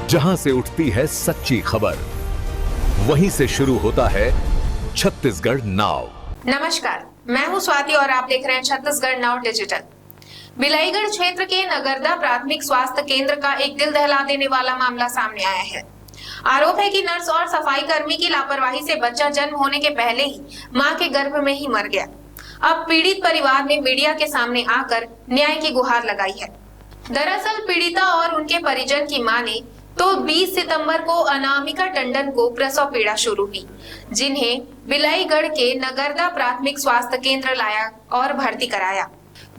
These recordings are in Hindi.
जहां से उठती है सच्ची खबर, वहीं से शुरू होता है छत्तीसगढ़ नाउ। नमस्कार, मैं हूं स्वाति और आप देख रहे हैं छत्तीसगढ़ नाउ डिजिटल। बिलाईगढ़ क्षेत्र के नगरदा प्राथमिक स्वास्थ्य केंद्र का एक दिल दहला देने वाला मामला सामने आया है। आरोप है कि नर्स और सफाई कर्मी की लापरवाही से बच्चा जन्म होने के पहले ही मां के गर्भ में ही मर गया। अब पीड़ित परिवार ने मीडिया के सामने आकर न्याय की गुहार लगाई है। दरअसल पीड़िता और उनके परिजन की मां ने तो 20 सितंबर को अनामिका टंडन को प्रसव पीड़ा शुरू हुई, जिन्हें बिलाईगढ़ के नगरदा प्राथमिक स्वास्थ्य केंद्र लाया और भर्ती कराया।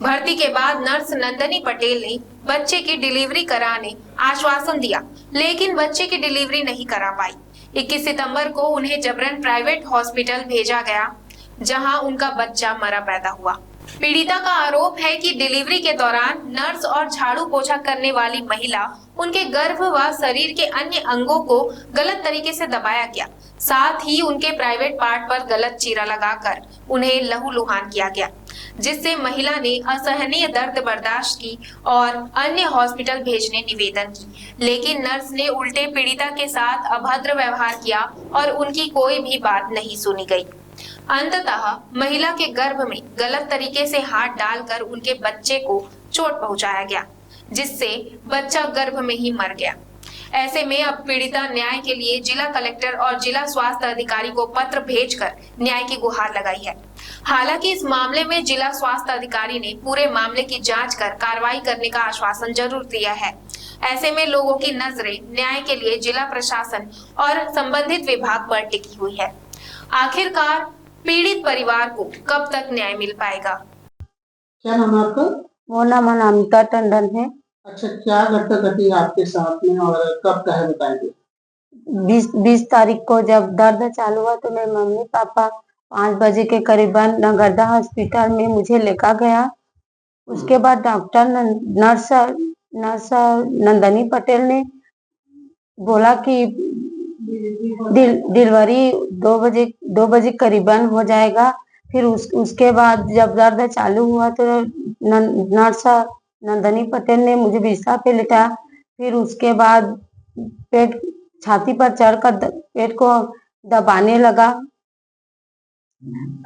भर्ती के बाद नर्स नंदनी पटेल ने बच्चे की डिलीवरी कराने आश्वासन दिया, लेकिन बच्चे की डिलीवरी नहीं करा पाई। 21 सितंबर को उन्हें जबरन प्राइवेट हॉस्पिटल भेजा गया, जहां उनका बच्चा मरा पैदा हुआ। पीड़िता का आरोप है कि डिलीवरी के दौरान नर्स और झाड़ू पोछा करने वाली महिला उनके गर्भ व शरीर के अन्य अंगों को गलत तरीके से दबाया गया, साथ ही उनके प्राइवेट पार्ट पर गलत चीरा लगाकर उन्हें लहूलुहान किया गया, जिससे महिला ने असहनीय दर्द बर्दाश्त की और अन्य हॉस्पिटल भेजने निवेदन की, लेकिन नर्स ने उल्टे पीड़िता के साथ अभद्र व्यवहार किया और उनकी कोई भी बात नहीं सुनी गई। अंततः महिला के गर्भ में गलत तरीके से हाथ डालकर उनके बच्चे को चोट पहुंचाया गया, जिससे बच्चा गर्भ में ही मर गया। ऐसे में अब पीड़िता न्याय के लिए जिला कलेक्टर और जिला स्वास्थ्य अधिकारी को पत्र भेजकर न्याय की गुहार लगाई है। हालांकि इस मामले में जिला स्वास्थ्य अधिकारी ने पूरे मामले की जांच कर कार्रवाई करने का आश्वासन जरूर दिया है। ऐसे में लोगों की नजरें न्याय के लिए जिला प्रशासन और संबंधित विभाग पर टिकी हुई है। आखिरकार पीड़ित परिवार को कब तक न्याय मिल पाएगा? क्या नाम है आपका? वो नाम अनामिका टंडन है। अच्छा, क्या घटना घटी आपके साथ में और कब का है बताएंगे? 20 तारीख को जब दर्द चालू हुआ तो मेरे मम्मी पापा 5 बजे के करीबन नगरदा हॉस्पिटल में मुझे लेकर गया। उसके बाद डॉक्टर नर्स नंदनी पटेल ने बोला कि डिलीवरी 2 बजे करीबन हो जाएगा। फिर उसके बाद जब दर्द चालू हुआ तो नर्स नंदनी पटेल ने मुझे बिस्तर पे लिटाया। फिर उसके बाद छाती पर चढ़कर पेट को दबाने लगा।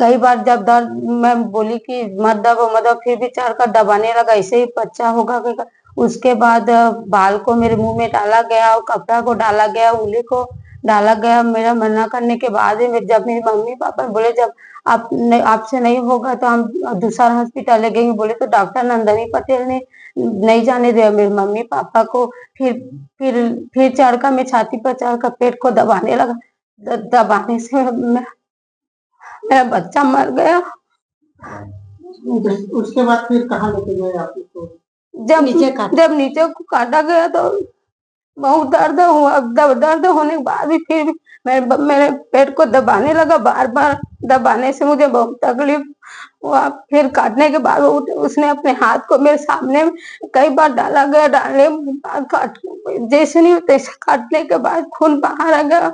कई बार जब दर्द मैं बोली कि मत दबो, फिर भी चढ़कर दबाने लगा, ऐसे ही बच्चा होगा। उसके बाद बाल को मेरे मुंह में डाला गया और कपड़ा को डाला गया, उंगली को डाला गया। मेरा मना करने के बाद जब मेरे मम्मी पापा बोले जब आपसे नहीं होगा तो हम दूसरा हॉस्पिटल लगेंगे बोले, तो डॉक्टर नंदनी पटेल ने नहीं जाने दिया मेरे मम्मी पापा को। फिर चढ़कर मैं छाती पर चढ़कर पेट को दबाने लगा। दबाने से मेरा बच्चा मर गया। उसके बाद फिर कहाँ लेके गए आप उसको? जब नीचे को काटा गया तो बहुत दर्द हुआ। दर्द होने के बाद भी फिर मेरे पेट को दबाने लगा। बार बार दबाने से मुझे बहुत तकलीफ हुआ। फिर काटने के बाद उसने अपने हाथ को मेरे सामने कई बार डाला गया। डालने के बाद जैसे नहीं तैसे काटने के बाद खून बाहर आ गया।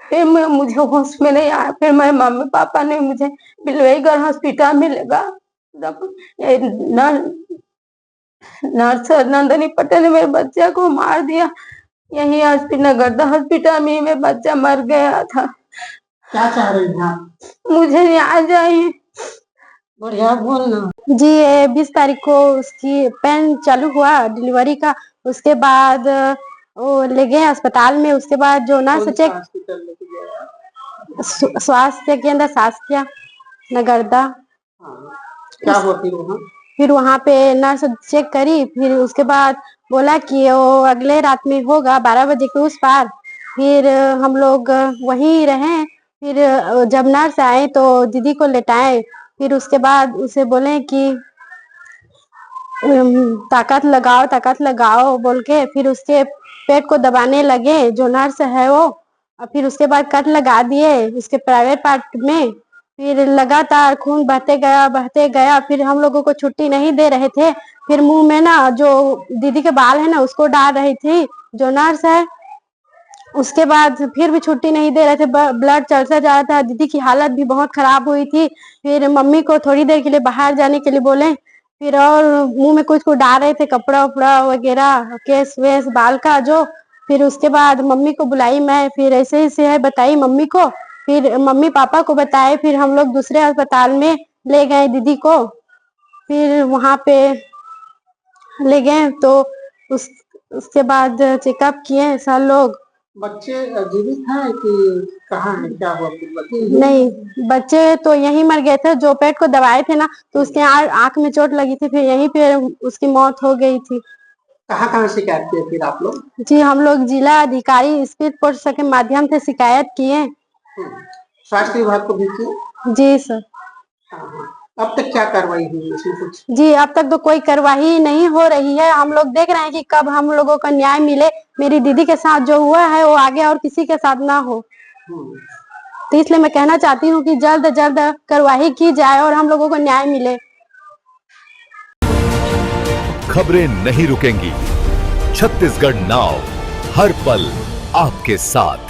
फिर मुझे होश में नहीं आया। फिर मेरे मम्मी पापा ने मुझे बिलाईगढ़ हॉस्पिटल में लगा। नर्स नंदनी पटेल ने मेरे बच्चे को मार दिया। यही नगरदा हॉस्पिटल में मेरा बच्चा मर गया था। क्या चाह रही हैं आप? मुझे न्याय चाहिए। बढ़िया बोलना जी। 20 तारीख को उसकी पेन चालू हुआ डिलीवरी का। उसके बाद वो ले गए अस्पताल में। उसके बाद जो नर्स चेक स्वास्थ्य केंद्र शासकीय नगरदा। क्या होती वहाँ? फिर वहाँ पे नर्स चेक करी। फिर उसके बाद बोला कि वो अगले रात में होगा 12 बजे के उस पार। फिर हम लोग वहीं रहे। फिर जब नर्स आए तो दीदी को लेटाए। फिर उसके बाद उसे बोले कि ताकत लगाओ बोल के फिर उसके पेट को दबाने लगे जो नर्स है वो। और फिर उसके बाद कट लगा दिए उसके प्राइवेट पार्ट में। फिर लगातार खून बहते गया। फिर हम लोगों को छुट्टी नहीं दे रहे थे। फिर मुंह में ना जो दीदी के बाल है ना उसको डाल रही थी जो नर्स है। उसके बाद फिर भी छुट्टी नहीं दे रहे थे। ब्लड चलता जा रहा था। दीदी की हालत भी बहुत खराब हुई थी। फिर मम्मी को थोड़ी देर के लिए बाहर जाने के लिए बोले। फिर और मुंह में कुछ डाल रहे थे, कपड़ा उपड़ा वगैरह, केस वेस बाल का जो। फिर उसके बाद मम्मी को बुलाई मैं, फिर ऐसे ही से है बताई मम्मी को, फिर मम्मी पापा को बताए, फिर हम लोग दूसरे अस्पताल में ले गए दीदी को। फिर वहां पे ले गए तो उसके बाद चेकअप किए सर लोग। बच्चे जीवित हैं कि कहाँ है, क्या हुआ कुछ बताइए? नहीं, बच्चे तो यहीं मर गए थे, जो पेट को दबाए थे ना तो उसके आंख में चोट लगी थी, फिर यहीं पे उसकी मौत हो गई थी। कहाँ कहाँ शिकायत किए फिर आप लोग? जी, हम लोग जिला अधिकारी स्पीड पोस्ट के माध्यम से शिकायत किए। स्वास्थ्य विभाग को भी किए? जी सर। हाँ। अब तक क्या कार्रवाई हुई इसमें कुछ? जी, अब तक तो कोई कार्रवाई नहीं हो रही है। हम लोग देख रहे हैं कि कब हम लोगों को न्याय मिले। मेरी दीदी के साथ जो हुआ है वो आगे और किसी के साथ ना हो, तो इसलिए मैं कहना चाहती हूँ कि जल्द से जल्द कार्रवाई की जाए और हम लोगों को न्याय मिले। खबरें नहीं रुकेंगी। छत्तीसगढ़ नाउ हर पल आपके साथ।